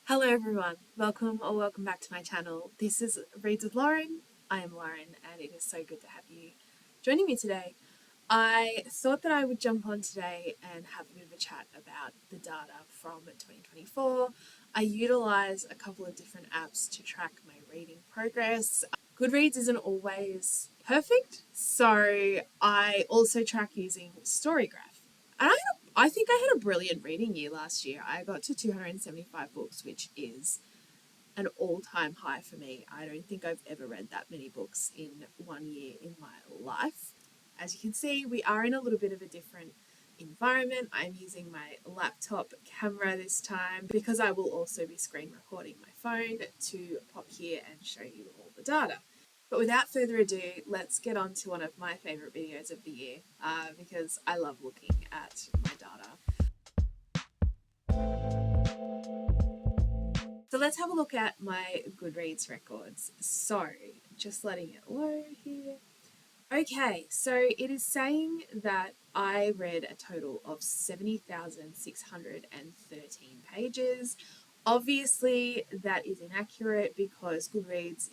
Hello everyone, welcome or welcome back to my channel. This is Reads with Lauren. I am Lauren and it is so good to have you joining me today. I thought that I would jump on today and have a bit of a chat about the data from 2024. I utilise a couple of different apps to track my reading progress. Goodreads isn't always perfect, so I also track using Storygraph. And I think I had a brilliant reading year last year. I got to 275 books, which is an all-time high for me. I don't think I've ever read that many books in 1 year in my life. As you can see, we are in a little bit of a different environment. I'm using my laptop camera this time because I will also be screen recording my phone to pop here and show you all the data. But without further ado, let's get on to one of my favourite videos of the year because I love looking at my data. So let's have a look at my Goodreads records. So just letting it load here. Okay, so it is saying that I read a total of 70,613 pages. Obviously, that is inaccurate because Goodreads,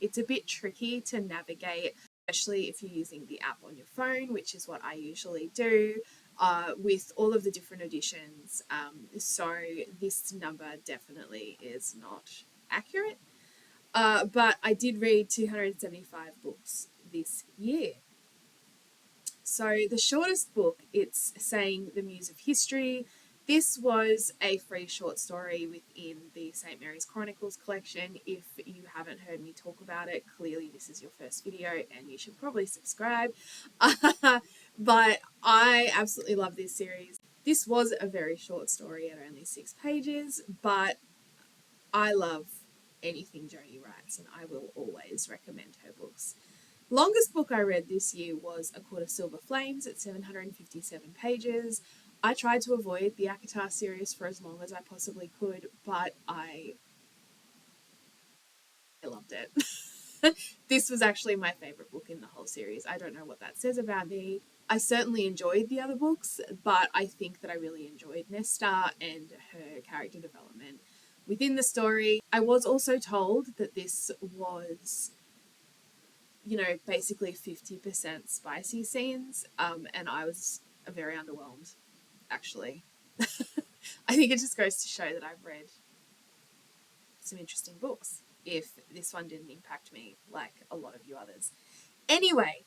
it's a bit tricky to navigate, especially if you're using the app on your phone, which is what I usually do, with all of the different editions. So this number definitely is not accurate. But I did read 275 books this year. So the shortest book, it's saying The Muse of History. This was a free short story within the St. Mary's Chronicles collection. If you haven't heard me talk about it, clearly this is your first video and you should probably subscribe. But I absolutely love this series. This was a very short story at only 6 pages, but I love anything Jodie writes and I will always recommend her books. Longest book I read this year was A Court of Silver Flames at 757 pages. I tried to avoid the ACOTAR series for as long as I possibly could, but I loved it. This was actually my favourite book in the whole series. I don't know what that says about me. I certainly enjoyed the other books, but I think that I really enjoyed Nesta and her character development within the story. I was also told that this was, basically 50% spicy scenes, and I was very underwhelmed, actually. I think it just goes to show that I've read some interesting books, if this one didn't impact me like a lot of you others. Anyway,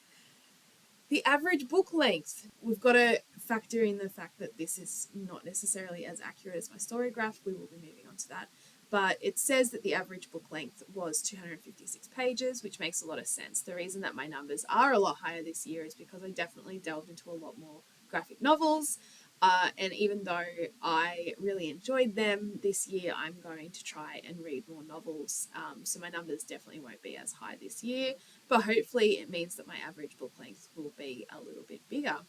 the average book length, we've got to factor in the fact that this is not necessarily as accurate as my Storygraph. We will be moving on to that. But it says that the average book length was 256 pages, which makes a lot of sense. The reason that my numbers are a lot higher this year is because I definitely delved into a lot more graphic novels. And even though I really enjoyed them, this year I'm going to try and read more novels. So my numbers definitely won't be as high this year, but hopefully it means that my average book length will be a little bit bigger.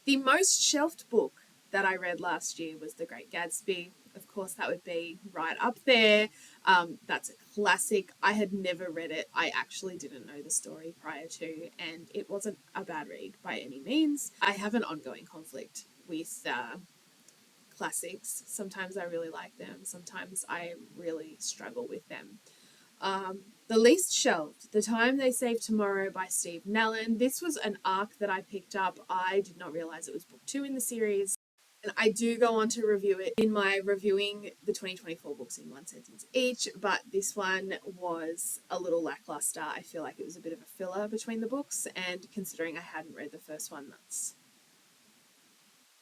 The most shelved book that I read last year was The Great Gatsby. Of course, that would be right up there. That's a classic. I had never read it. I actually didn't know the story prior to, and it wasn't a bad read by any means. I have an ongoing conflict with classics. Sometimes I really like them. Sometimes I really struggle with them. The least shelved, The Time They Saved Tomorrow by Steve Nellen. This was an arc that I picked up. I did not realize it was book 2 in the series. And I do go on to review it in my reviewing the 2024 books in one sentence each, but this one was a little lackluster. I feel like it was a bit of a filler between the books, and considering I hadn't read the first one,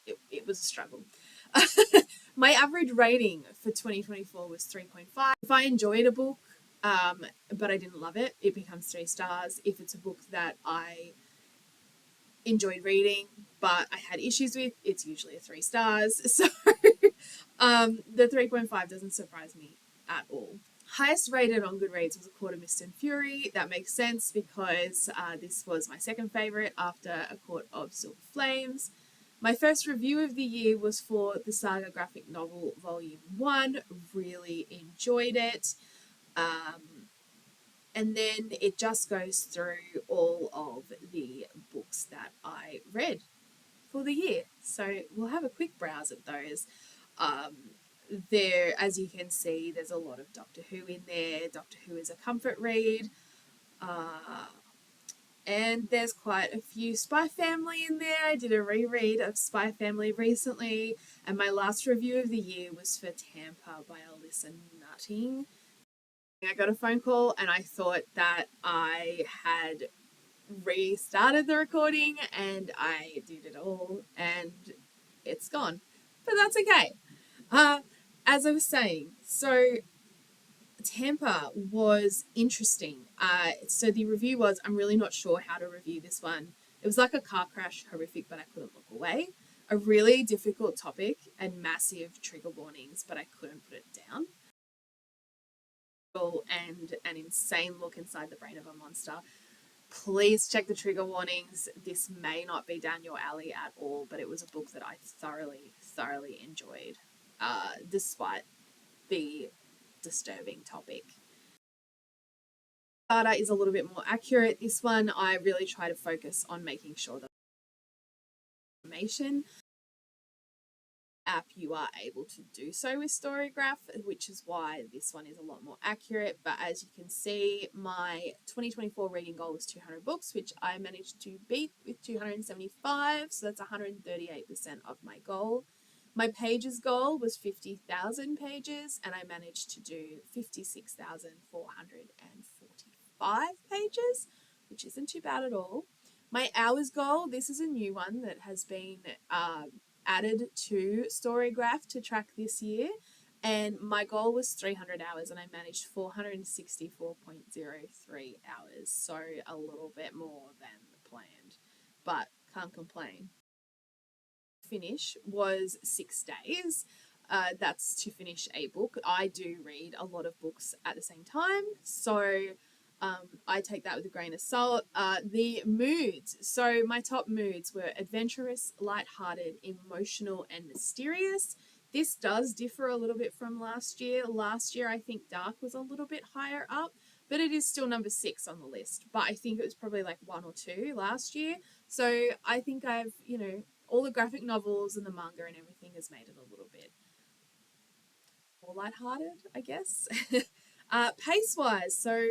it was a struggle. My average rating for 2024 was 3.5. If I enjoyed a book, but I didn't love it, it becomes 3 stars. If it's a book that I enjoyed reading but I had issues with, it's usually a 3 stars. So the 3.5 doesn't surprise me at all. Highest rated on Goodreads was A Court of Mist and Fury. That makes sense because this was my second favourite after A Court of Silver Flames. My first review of the year was for the Saga graphic novel Volume 1. Really enjoyed it. And then it just goes through all of the books that I read for the year. So we'll have a quick browse at those. there, as you can see, there's a lot of Doctor Who in there. Doctor Who is a comfort read. And there's quite a few Spy Family in there. I did a reread of Spy Family recently, and my last review of the year was for Tampa by Alyssa Nutting. I got a phone call and I thought that I had restarted the recording and I did it all and it's gone. But that's okay. As I was saying, so Tampa was interesting. So the review was, I'm really not sure how to review this one. It was like a car crash, horrific, but I couldn't look away. A really difficult topic and massive trigger warnings, but I couldn't put it down. And an insane look inside the brain of a monster. Please check the trigger warnings. This may not be down your alley at all, but it was a book that I thoroughly enjoyed, despite the disturbing topic. Data is a little bit more accurate. This one, I really try to focus on making sure that information app you are able to do so with Storygraph, which is why this one is a lot more accurate. But as you can see, my 2024 reading goal was 200 books, which I managed to beat with 275, so that's 138% of my goal. My pages goal was 50,000 pages, and I managed to do 56,445 pages, which isn't too bad at all. My hours goal, this is a new one that has been added to Storygraph to track this year, and my goal was 300 hours and I managed 464.03 hours, so a little bit more than planned, but can't complain. Finish was 6 days. That's to finish a book. I do read a lot of books at the same time, so I take that with a grain of salt. The moods. So my top moods were adventurous, lighthearted, emotional, and mysterious. This does differ a little bit from last year. Last year, I think dark was a little bit higher up, but it is still number 6 on the list. But I think it was probably like 1 or 2 last year. So I think I've, all the graphic novels and the manga and everything has made it a little bit more lighthearted, I guess. Pace-wise, so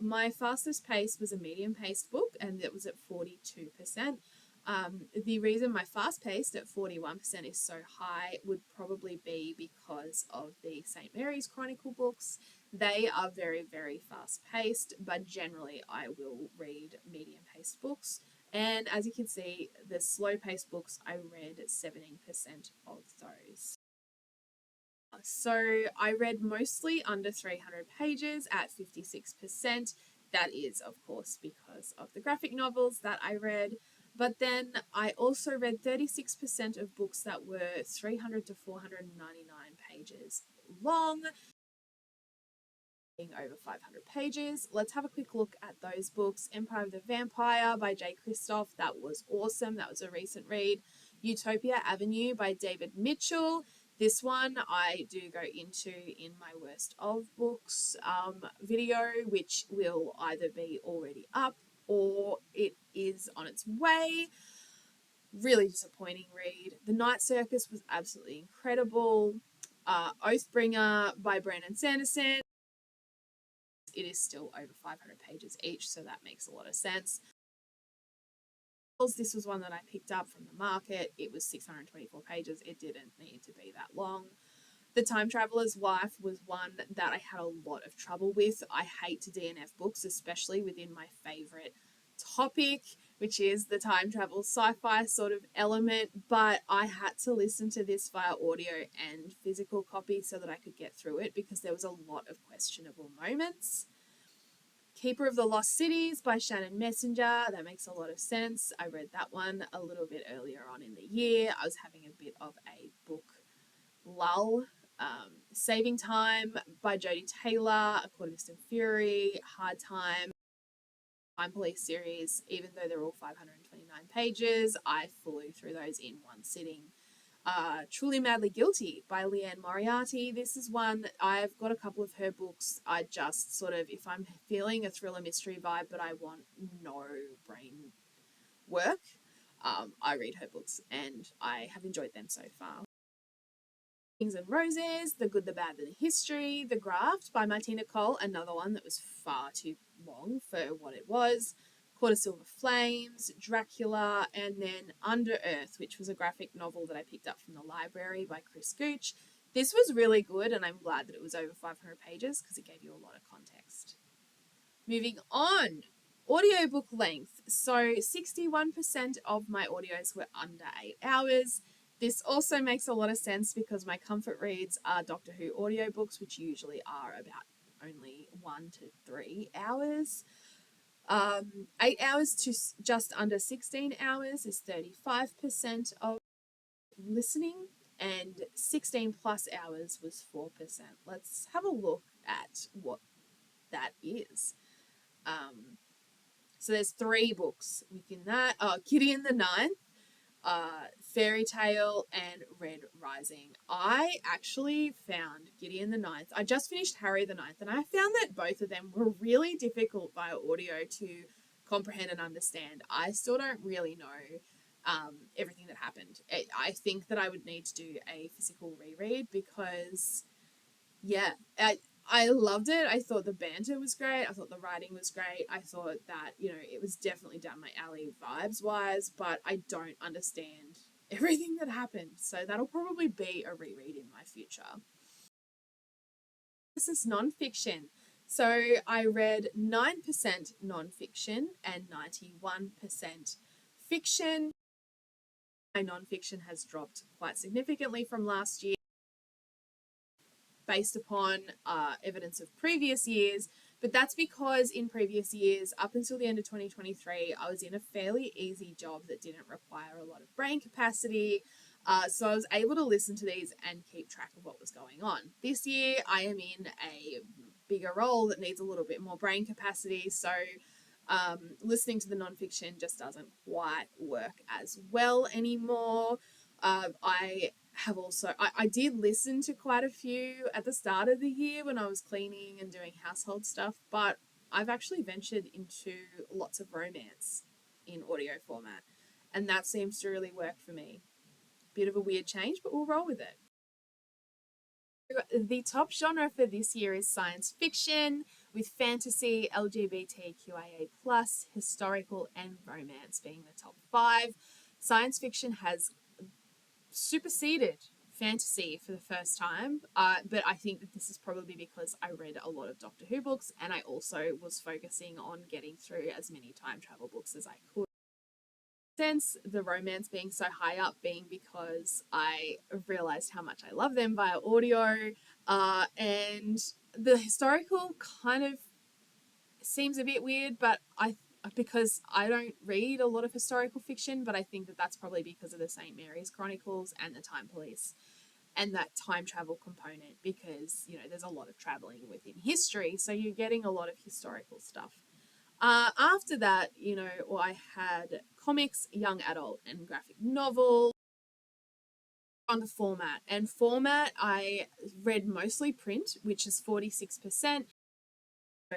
my fastest pace was a medium-paced book, and it was at 42%. The reason my fast-paced at 41% is so high would probably be because of the St. Mary's Chronicle books. They are very, very fast-paced, but generally I will read medium-paced books. And as you can see, the slow-paced books, I read 17% of those. So I read mostly under 300 pages at 56%. That is, of course, because of the graphic novels that I read. But then I also read 36% of books that were 300 to 499 pages long, over 500 pages. Let's have a quick look at those books. Empire of the Vampire by J. Kristoff. That was awesome. That was a recent read. Utopia Avenue by David Mitchell. This one I do go into in my worst of books video, which will either be already up or it is on its way. Really disappointing read. The Night Circus was absolutely incredible. Oathbringer by Brandon Sanderson. It is still over 500 pages each, so that makes a lot of sense. This was one that I picked up from the market. It was 624 pages. It didn't need to be that long. The Time Traveler's Wife was one that I had a lot of trouble with. I hate to DNF books, especially within my favorite topic, which is the time travel sci-fi sort of element, but I had to listen to this via audio and physical copy so that I could get through it because there was a lot of questionable moments. Keeper of the Lost Cities by Shannon Messenger. That makes a lot of sense. I read that one a little bit earlier on in the year. I was having a bit of a book lull. Saving Time by Jodie Taylor. A Quarter of Fury. Hard Time. Time Police series. Even though they're all 529 pages, I flew through those in one sitting. Truly Madly Guilty by Leanne Moriarty. This is one, I've got a couple of her books. I just sort of, if I'm feeling a thriller mystery vibe, but I want no brain work, I read her books and I have enjoyed them so far. Things and Roses, The Good, the Bad, and the History, The Graft by Martina Cole, another one that was far too long for what it was, Quarter Silver Flames, Dracula, and then Under Earth, which was a graphic novel that I picked up from the library by Chris Gooch. This was really good, and I'm glad that it was over 500 pages because it gave you a lot of context. Moving on, audiobook length. So 61% of my audios were under 8 hours. This also makes a lot of sense because my comfort reads are Doctor Who audiobooks, which usually are about only 1 to 3 hours. 8 hours to just under 16 hours is 35% of listening, and 16 plus hours was 4%. Let's have a look at what that is. So there's 3 books within that. Gideon the Ninth, Fairy Tale, and Red Rising. I actually found Gideon the Ninth. I just finished Harry the Ninth, and I found that both of them were really difficult via audio to comprehend and understand. I still don't really know everything that happened. I think that I would need to do a physical reread because, yeah, I loved it. I thought the banter was great. I thought the writing was great. I thought that, it was definitely down my alley vibes wise, but I don't understand everything that happened. So that'll probably be a reread in my future. This is nonfiction. So I read 9% nonfiction and 91% fiction. My nonfiction has dropped quite significantly from last year, based upon evidence of previous years, but that's because in previous years, up until the end of 2023, I was in a fairly easy job that didn't require a lot of brain capacity. So I was able to listen to these and keep track of what was going on. This year, I am in a bigger role that needs a little bit more brain capacity. So listening to the nonfiction just doesn't quite work as well anymore. I did listen to quite a few at the start of the year when I was cleaning and doing household stuff, but I've actually ventured into lots of romance in audio format, and that seems to really work for me. Bit of a weird change, but we'll roll with it. The top genre for this year is science fiction, with fantasy, LGBTQIA+, historical, and romance being the top 5. Science fiction has superseded fantasy for the first time, but I think that this is probably because I read a lot of Doctor Who books, and I also was focusing on getting through as many time travel books as I could. Sense the romance being so high up being because I realized how much I love them via audio, and the historical kind of seems a bit weird, but because I don't read a lot of historical fiction, but I think that that's probably because of the St. Mary's Chronicles and the Time Police and that time travel component, because, there's a lot of traveling within history, so you're getting a lot of historical stuff. After that, I had comics, young adult, and graphic novel. On the format. And format, I read mostly print, which is 46%.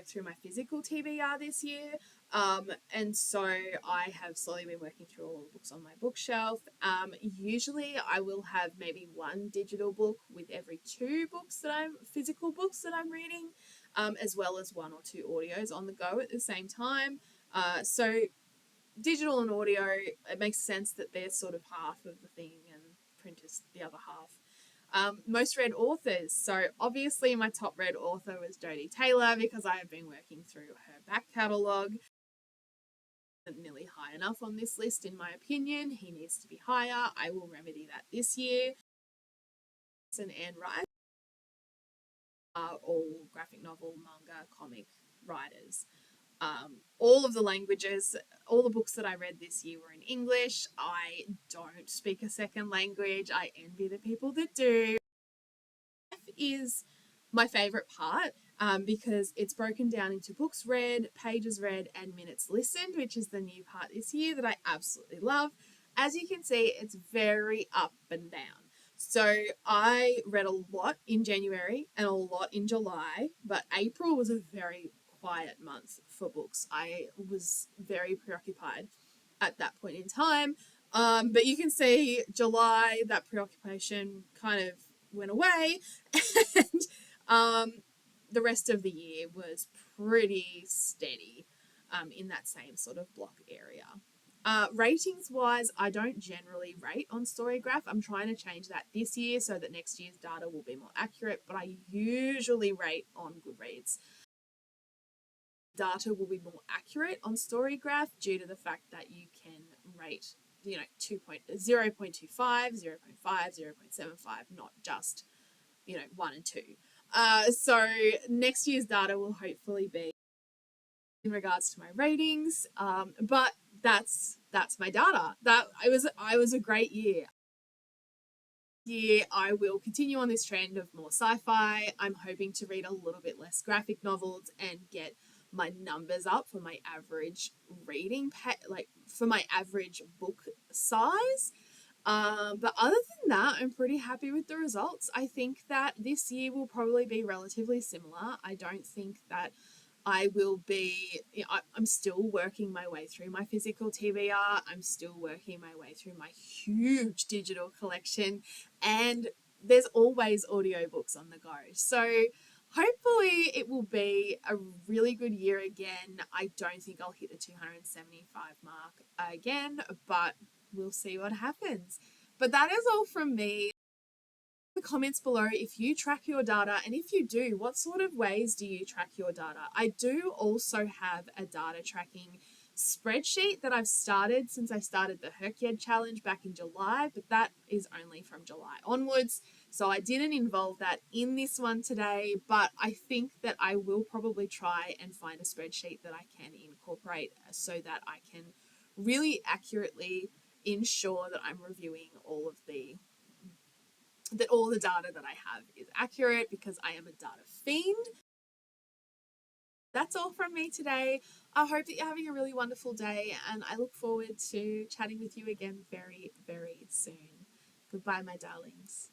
Through my physical TBR this year. And so I have slowly been working through all the books on my bookshelf. Usually I will have maybe 1 digital book with every 2 physical books that I'm reading, as well as 1 or 2 audios on the go at the same time. So digital and audio, it makes sense that they're sort of half of the thing and print is the other half. Most read authors. So obviously my top read author was Jodie Taylor because I have been working through her back catalogue. Isn't nearly high enough on this list in my opinion. He needs to be higher. I will remedy that this year. And Anne Rice are all graphic novel, manga, comic writers. All of the languages, all the books that I read this year were in English. I don't speak a second language. I envy the people that do. Is my favorite part because it's broken down into books read, pages read, and minutes listened, which is the new part this year that I absolutely love. As you can see, it's very up and down. So I read a lot in January and a lot in July, but April was a very quiet month for books. I was very preoccupied at that point in time. But you can see July, that preoccupation kind of went away, and the rest of the year was pretty steady in that same sort of block area. Ratings wise, I don't generally rate on Storygraph. I'm trying to change that this year so that next year's data will be more accurate, but I usually rate on Goodreads. Data will be more accurate on Storygraph due to the fact that you can rate, 0.25, 0.5, 0.75, not just, 1 and 2. So next year's data will hopefully be in regards to my ratings, but that's my data. I was a great year. I will continue on this trend of more sci-fi. I'm hoping to read a little bit less graphic novels and get my numbers up for my average for my average book size. But other than that, I'm pretty happy with the results. I think that this year will probably be relatively similar. I don't think that I will be, I'm still working my way through my physical TBR. I'm still working my way through my huge digital collection, and there's always audiobooks on the go. So hopefully it will be a really good year again. I don't think I'll hit the 275 mark again, but we'll see what happens. But that is all from me. The comments below if you track your data, and if you do, what sort of ways do you track your data? I do also have a data tracking spreadsheet that I've started since I started the Herkyed challenge back in July, but that is only from July onwards, so I didn't involve that in this one today, but I think that I will probably try and find a spreadsheet that I can incorporate so that I can really accurately ensure that I'm reviewing all the data that I have is accurate, because I am a data fiend. That's all from me today. I hope that you're having a really wonderful day, and I look forward to chatting with you again very, very soon. Goodbye, my darlings.